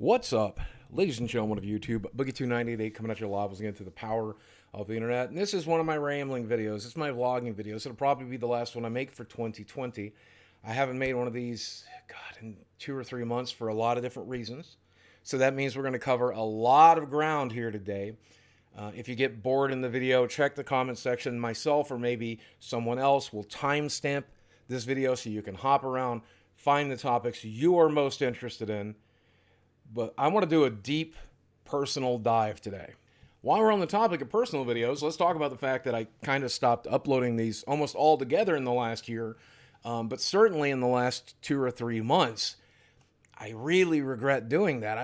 What's up, ladies and gentlemen of YouTube? Boogie2988 coming at you live once again to the power of the internet. And this is one of my rambling videos. It's my vlogging videos. It'll probably be the last one I make for 2020. I haven't made one of these, God, in 2 or 3 months for a lot of different reasons. So that means we're going to cover a lot of ground here today. If you get bored in the video, check the comment section. Myself or maybe someone else will timestamp this video so you can hop around, find the topics you are most interested in. But I want to do a deep personal dive today. While we're on the topic of personal videos, let's talk about the fact that I kind of stopped uploading these almost all together in the last year, but certainly in the last 2 or 3 months. I really regret doing that.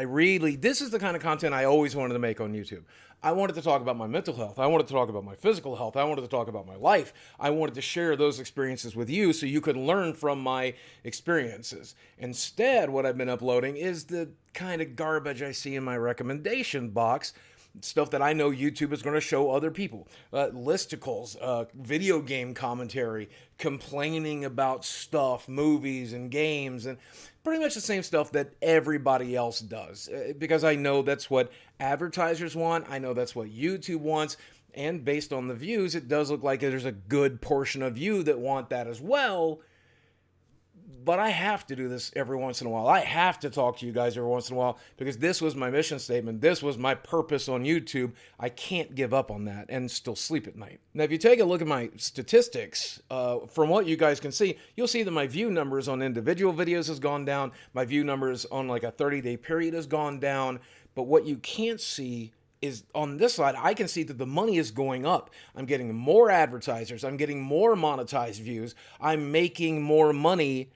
This is the kind of content I always wanted to make on YouTube. I wanted to talk about my mental health. I wanted to talk about my physical health. I wanted to talk about my life. I wanted to share those experiences with you so you could learn from my experiences. Instead, what I've been uploading is the kind of garbage I see in my recommendation box. Stuff that I know YouTube is going to show other people. Listicles, video game commentary, complaining about stuff, movies and games, and pretty much the same stuff that everybody else does. Because I know that's what advertisers want. I know that's what YouTube wants. And based on the views, it does look like there's a good portion of you that want that as well. But I have to do this every once in a while. I have to talk to you guys every once in a while because this was my mission statement. This was my purpose on YouTube. I can't give up on that and still sleep at night. Now, if you take a look at my statistics, from what you guys can see, you'll see that my view numbers on individual videos has gone down. My view numbers on like a 30-day period has gone down. But what you can't see is on this side, I can see that the money is going up. I'm getting more advertisers. I'm getting more monetized views. I'm making more money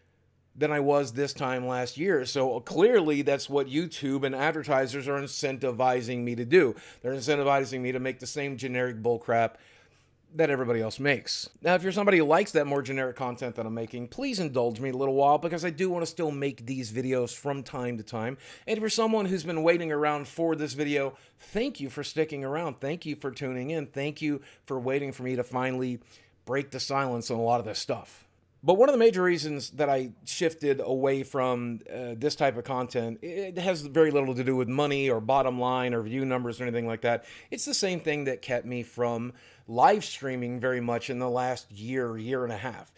than I was this time last year. So clearly that's what YouTube and advertisers are incentivizing me to do. They're incentivizing me to make the same generic bullcrap that everybody else makes. Now, if you're somebody who likes that more generic content that I'm making, please indulge me a little while because I do want to still make these videos from time to time. And if you're someone who's been waiting around for this video, thank you for sticking around. Thank you for tuning in. Thank you for waiting for me to finally break the silence on a lot of this stuff. But one of the major reasons that I shifted away from this type of content, it has very little to do with money or bottom line or view numbers or anything like that. It's the same thing that kept me from live streaming very much in the last year and a half.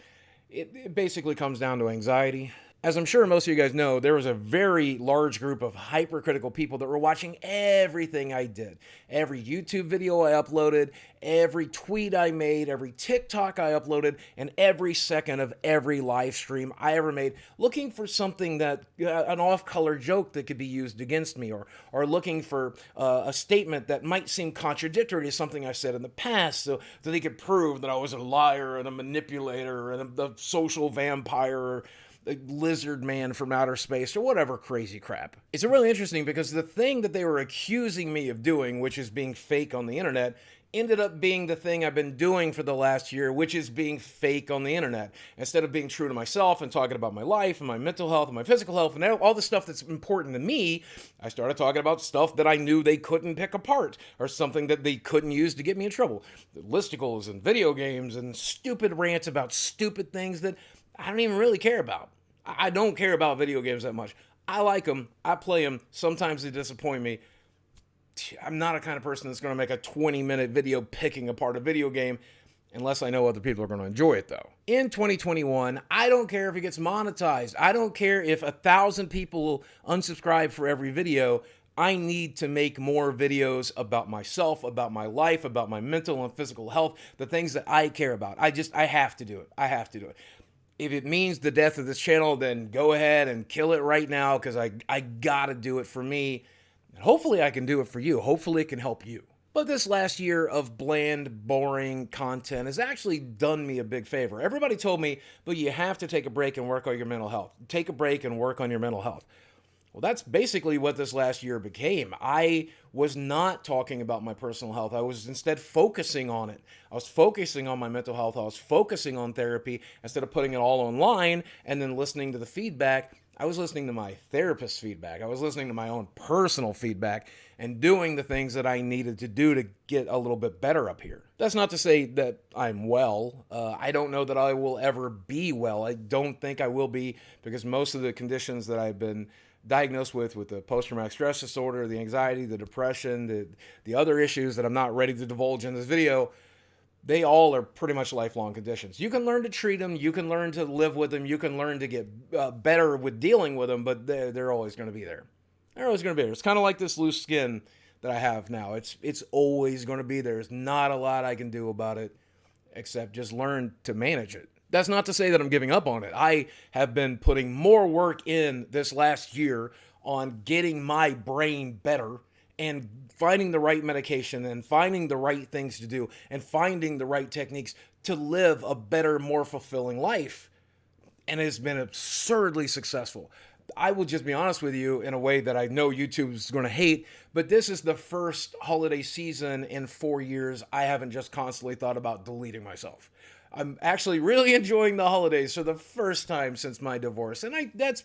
It basically comes down to anxiety. As I'm sure most of you guys know, there was a very large group of hypercritical people that were watching everything I did. Every YouTube video I uploaded, every tweet I made, every TikTok I uploaded, and every second of every live stream I ever made, looking for something that, an off-color joke that could be used against me, or looking for a statement that might seem contradictory to something I said in the past, so that they could prove that I was a liar and a manipulator and a social vampire, or a lizard man from outer space, or whatever crazy crap. It's really interesting because the thing that they were accusing me of doing, which is being fake on the internet, ended up being the thing I've been doing for the last year, which is being fake on the internet. Instead of being true to myself and talking about my life and my mental health and my physical health and all the stuff that's important to me, I started talking about stuff that I knew they couldn't pick apart or something that they couldn't use to get me in trouble. Listicles and video games and stupid rants about stupid things that I don't even really care about. I don't care about video games that much. I like them. I play them. Sometimes they disappoint me. I'm not a kind of person that's going to make a 20-minute video picking apart a video game unless I know other people are going to enjoy it, though. In 2021, I don't care if it gets monetized. I don't care if 1,000 people unsubscribe for every video. I need to make more videos about myself, about my life, about my mental and physical health, the things that I care about. I have to do it. I have to do it. If it means the death of this channel, then go ahead and kill it right now because I gotta do it for me. And hopefully I can do it for you. Hopefully it can help you. But this last year of bland, boring content has actually done me a big favor. Everybody told me, but you have to take a break and work on your mental health. Take a break and work on your mental health. Well, that's basically what this last year became. I was not talking about my personal health. I was instead focusing on it. I was focusing on my mental health. I was focusing on therapy instead of putting it all online and then listening to the feedback. I was listening to my therapist's feedback. I was listening to my own personal feedback and doing the things that I needed to do to get a little bit better up here. That's not to say that I'm well. I don't know that I will ever be well. I don't think I will be because most of the conditions that I've been diagnosed with the post-traumatic stress disorder, the anxiety, the depression, the other issues that I'm not ready to divulge in this video, they all are pretty much lifelong conditions. You can learn to treat them, you can learn to live with them, you can learn to get better with dealing with them, but they're always going to be there. They're always going to be there. It's kind of like this loose skin that I have now. It's always going to be there. There's not a lot I can do about it except just learn to manage it. That's not to say that I'm giving up on it. I have been putting more work in this last year on getting my brain better and finding the right medication and finding the right things to do and finding the right techniques to live a better, more fulfilling life. And it's been absurdly successful. I will just be honest with you in a way that I know YouTube is going to hate, but this is the first holiday season in 4 years I haven't just constantly thought about deleting myself. I'm actually really enjoying the holidays for the first time since my divorce, and that's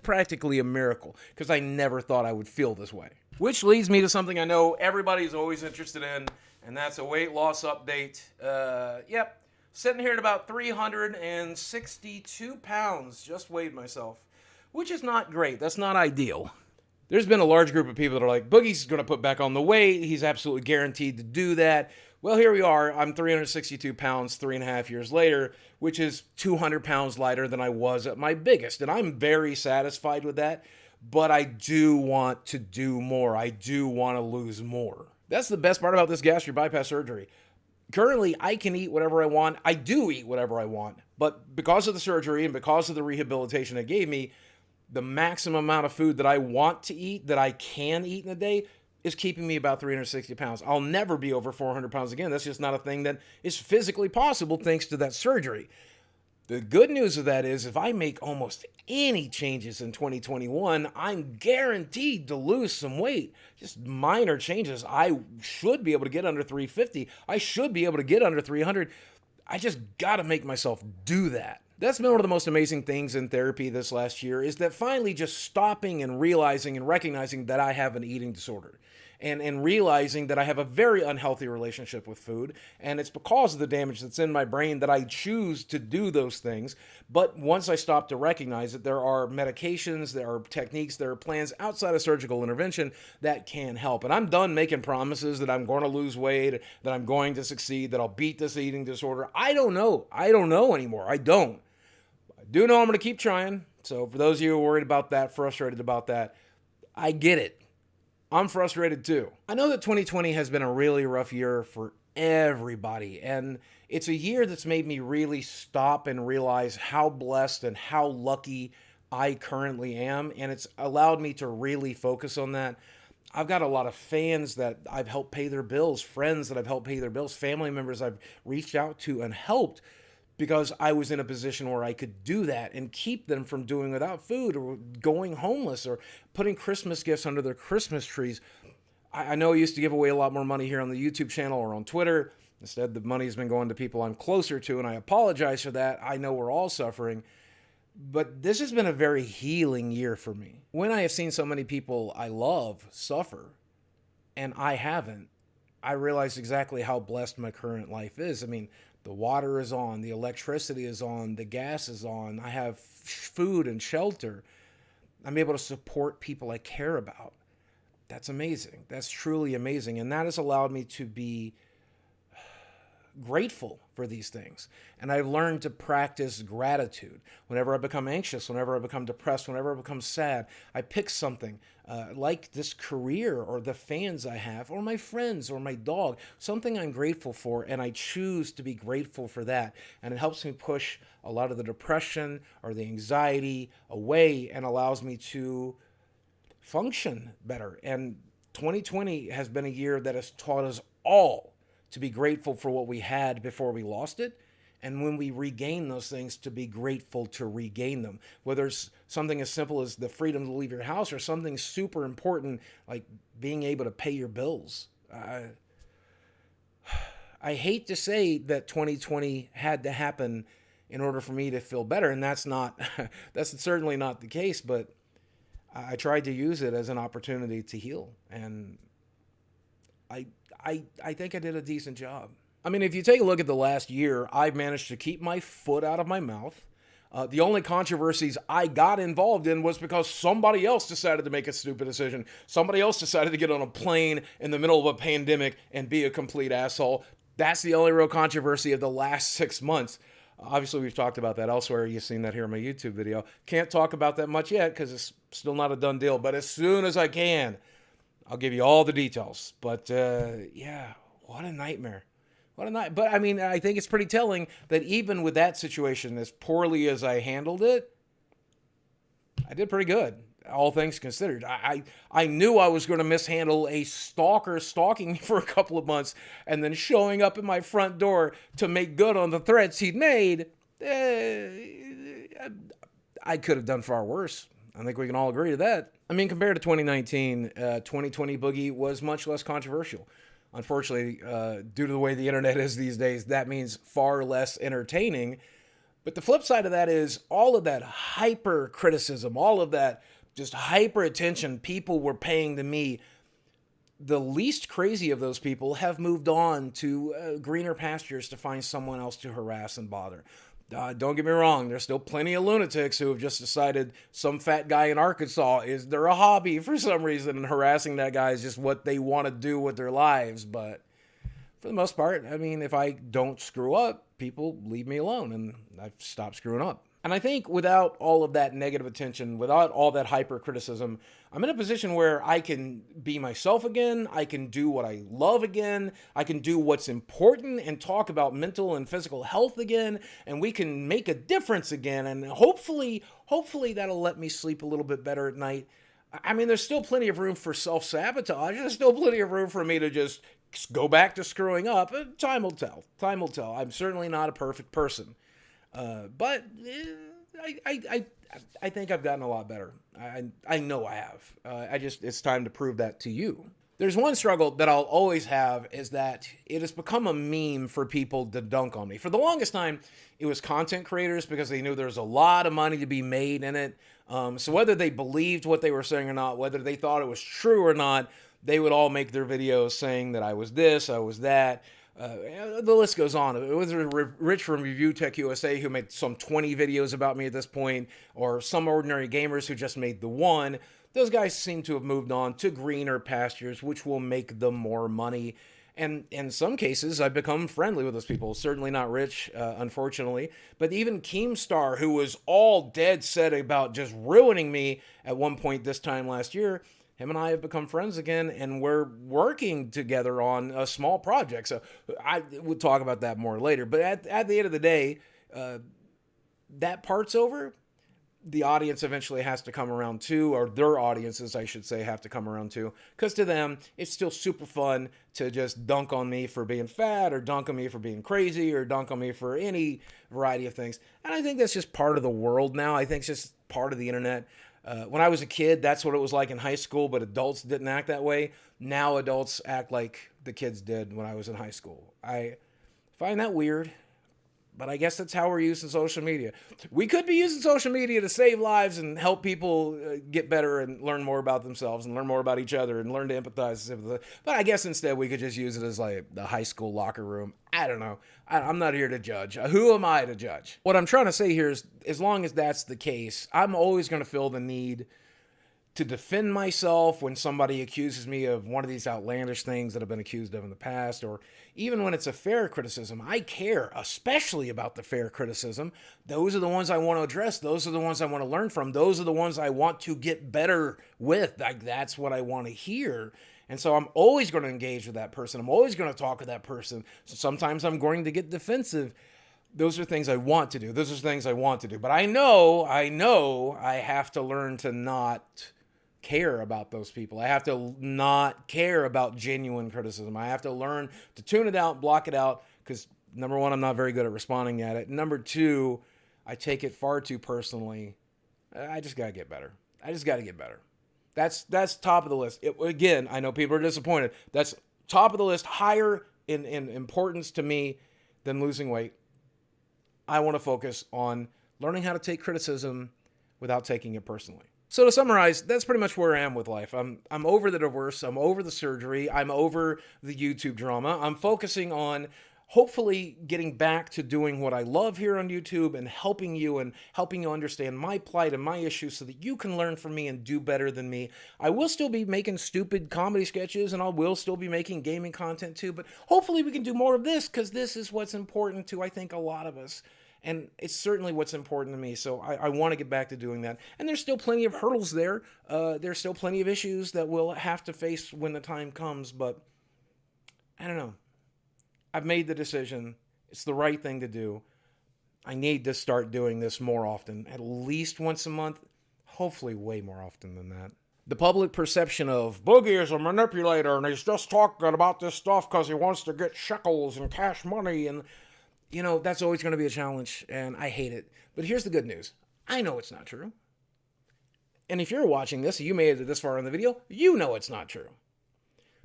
practically a miracle because I never thought I would feel this way. Which leads me to something I know everybody's always interested in, and that's a weight loss update. Yep, sitting here at about 362 pounds, just weighed myself, which is not great. That's not ideal. There's been a large group of people that are like, Boogie's going to put back on the weight. He's absolutely guaranteed to do that. Well, here we are. I'm 362 pounds 3.5 years later, which is 200 pounds lighter than I was at my biggest. And I'm very satisfied with that, but I do want to do more. I do want to lose more. That's the best part about this gastric bypass surgery. Currently, I can eat whatever I want. I do eat whatever I want. But because of the surgery and because of the rehabilitation it gave me, the maximum amount of food that I want to eat, that I can eat in a day, is keeping me about 360 pounds. I'll never be over 400 pounds again. That's just not a thing that is physically possible thanks to that surgery. The good news of that is if I make almost any changes in 2021, I'm guaranteed to lose some weight. Just minor changes. I should be able to get under 350. I should be able to get under 300. I just got to make myself do that. That's been one of the most amazing things in therapy this last year, is that finally just stopping and realizing and recognizing that I have an eating disorder and realizing that I have a very unhealthy relationship with food. And it's because of the damage that's in my brain that I choose to do those things. But once I stop to recognize that there are medications, there are techniques, there are plans outside of surgical intervention that can help. And I'm done making promises that I'm going to lose weight, that I'm going to succeed, that I'll beat this eating disorder. I don't know. I don't know anymore. I don't. I do know I'm going to keep trying. So for those of you who are worried about that, frustrated about that, I get it. I'm frustrated too. I know that 2020 has been a really rough year for everybody, and it's a year that's made me really stop and realize how blessed and how lucky I currently am, and it's allowed me to really focus on that. I've got a lot of fans that I've helped pay their bills, friends that I've helped pay their bills, family members I've reached out to and helped because I was in a position where I could do that and keep them from doing without food or going homeless or putting Christmas gifts under their Christmas trees. I know I used to give away a lot more money here on the YouTube channel or on Twitter. Instead, the money's been going to people I'm closer to, and I apologize for that. I know we're all suffering. But this has been a very healing year for me. When I have seen so many people I love suffer, and I haven't, I realize exactly how blessed my current life is. I mean, the water is on, the electricity is on, the gas is on, I have food and shelter. I'm able to support people I care about. That's amazing. That's truly amazing. And that has allowed me to be grateful for these things. And I've learned to practice gratitude. Whenever I become anxious, whenever I become depressed, whenever I become sad, I pick something like this career or the fans I have or my friends or my dog, something I'm grateful for, and I choose to be grateful for that. And it helps me push a lot of the depression or the anxiety away and allows me to function better. And 2020 has been a year that has taught us all to be grateful for what we had before we lost it. And when we regain those things, to be grateful to regain them. Whether it's something as simple as the freedom to leave your house or something super important like being able to pay your bills. I hate to say that 2020 had to happen in order for me to feel better. And that's certainly not the case, but I tried to use it as an opportunity to heal. And I think I did a decent job. I mean, if you take a look at the last year, I've managed to keep my foot out of my mouth. The only controversies I got involved in was because somebody else decided to make a stupid decision. Somebody else decided to get on a plane in the middle of a pandemic and be a complete asshole. That's the only real controversy of the last 6 months. Obviously, we've talked about that elsewhere. You've seen that here in my YouTube video. Can't talk about that much yet because it's still not a done deal. But as soon as I can, I'll give you all the details. But yeah, what a nightmare. What a night. But I mean, I think it's pretty telling that even with that situation, as poorly as I handled it, I did pretty good, all things considered. I knew I was going to mishandle a stalker stalking me for a couple of months and then showing up at my front door to make good on the threats he'd made. I could have done far worse. I think we can all agree to that. I mean, compared to 2019, 2020 Boogie was much less controversial. Unfortunately, due to the way the internet is these days, that means far less entertaining. But the flip side of that is all of that hyper criticism, all of that just hyper attention people were paying to me. The least crazy of those people have moved on to greener pastures to find someone else to harass and bother. Don't get me wrong, there's still plenty of lunatics who have just decided some fat guy in Arkansas is their hobby for some reason, and harassing that guy is just what they want to do with their lives. But for the most part, I mean, if I don't screw up, people leave me alone, and I've stopped screwing up. And I think without all of that negative attention, without all that hyper criticism, I'm in a position where I can be myself again. I can do what I love again. I can do what's important and talk about mental and physical health again. And we can make a difference again. And hopefully that'll let me sleep a little bit better at night. I mean, there's still plenty of room for self-sabotage. There's still plenty of room for me to just go back to screwing up. Time will tell. Time will tell. I'm certainly not a perfect person. But I think I've gotten a lot better. I know I have. It's time to prove that to you. There's one struggle that I'll always have is that it has become a meme for people to dunk on me. For the longest time, it was content creators because they knew there was a lot of money to be made in it. So whether they believed what they were saying or not, whether they thought it was true or not, they would all make their videos saying that I was this, I was that. The list goes on. It was Rich from Review Tech USA who made some 20 videos about me at this point, or some ordinary gamers who just made the one. Those guys seem to have moved on to greener pastures, which will make them more money. And in some cases, I've become friendly with those people. Certainly not Rich, unfortunately. But even Keemstar, who was all dead set about just ruining me at one point this time last year, him and I have become friends again, and we're working together on a small project. So I will talk about that more later. But at the end of the day, that part's over. The audience eventually has to come around too, or their audiences, I should say, have to come around too. Because to them, it's still super fun to just dunk on me for being fat, or dunk on me for being crazy, or dunk on me for any variety of things. And I think that's just part of the world now. I think it's just part of the internet. When I was a kid, that's what it was like in high school, but adults didn't act that way. Now adults act like the kids did when I was in high school. I find that weird, but I guess that's how we're using social media. We could be using social media to save lives and help people get better and learn more about themselves and learn more about each other and learn to empathize. But I guess instead we could just use it as like the high school locker room. I don't know. I'm not here to judge. Who am I to judge? What I'm trying to say here is, as long as that's the case, I'm always going to feel the need to defend myself when somebody accuses me of one of these outlandish things that I've been accused of in the past, or even when it's a fair criticism. I care, especially about the fair criticism. Those are the ones I want to address. Those are the ones I want to learn from. Those are the ones I want to get better with. Like, that's what I want to hear. And so I'm always going to engage with that person. I'm always going to talk with that person. So sometimes I'm going to get defensive. Those are things I want to do. Those are things I want to do. But I know I have to learn to not care about those people. I have to not care about genuine criticism. I have to learn to tune it out, block it out, because number one, I'm not very good at responding at it. Number two, I take it far too personally. I just got to get better. That's top of the list. Again, I know people are disappointed. That's top of the list, higher in importance to me than losing weight. I want to focus on learning how to take criticism without taking it personally. So to summarize, that's pretty much where I am with life. I'm over the divorce. I'm over the surgery. I'm over the YouTube drama. I'm focusing on hopefully getting back to doing what I love here on YouTube and helping you understand my plight and my issues so that you can learn from me and do better than me. I will still be making stupid comedy sketches and I will still be making gaming content too, but hopefully we can do more of this because this is what's important to, I think, a lot of us. And it's certainly what's important to me. So I want to get back to doing that. And there's still plenty of hurdles there. There's still plenty of issues that we'll have to face when the time comes. But I don't know. I've made the decision. It's the right thing to do. I need to start doing this more often, at least once a month, hopefully way more often than that. The public perception of Boogie is a manipulator and he's just talking about this stuff because he wants to get shekels and cash money. And, you know, that's always going to be a challenge and I hate it. But here's the good news. I know it's not true. And if you're watching this, you made it this far in the video, you know it's not true.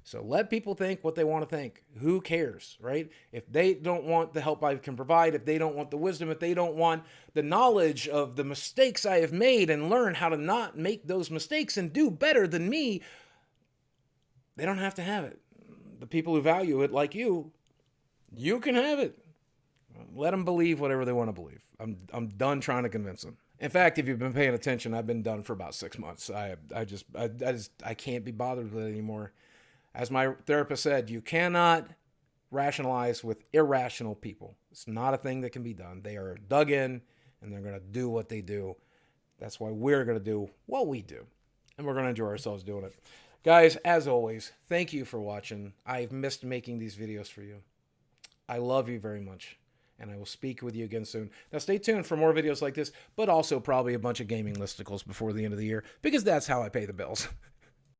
So let people think what they want to think. Who cares, right? If they don't want the help I can provide, if they don't want the wisdom, if they don't want the knowledge of the mistakes I have made and learn how to not make those mistakes and do better than me, they don't have to have it. The people who value it, like you can have it. Let them believe whatever they want to believe. I'm done trying to convince them. In fact, if you've been paying attention, I've been done for about 6 months. I can't be bothered with it anymore. As my therapist said, you cannot rationalize with irrational people. It's not a thing that can be done. They are dug in, and they're going to do what they do. That's why we're going to do what we do, and we're going to enjoy ourselves doing it. Guys, as always, thank you for watching. I've missed making these videos for you. I love you very much, and I will speak with you again soon. Now, stay tuned for more videos like this, but also probably a bunch of gaming listicles before the end of the year, because that's how I pay the bills.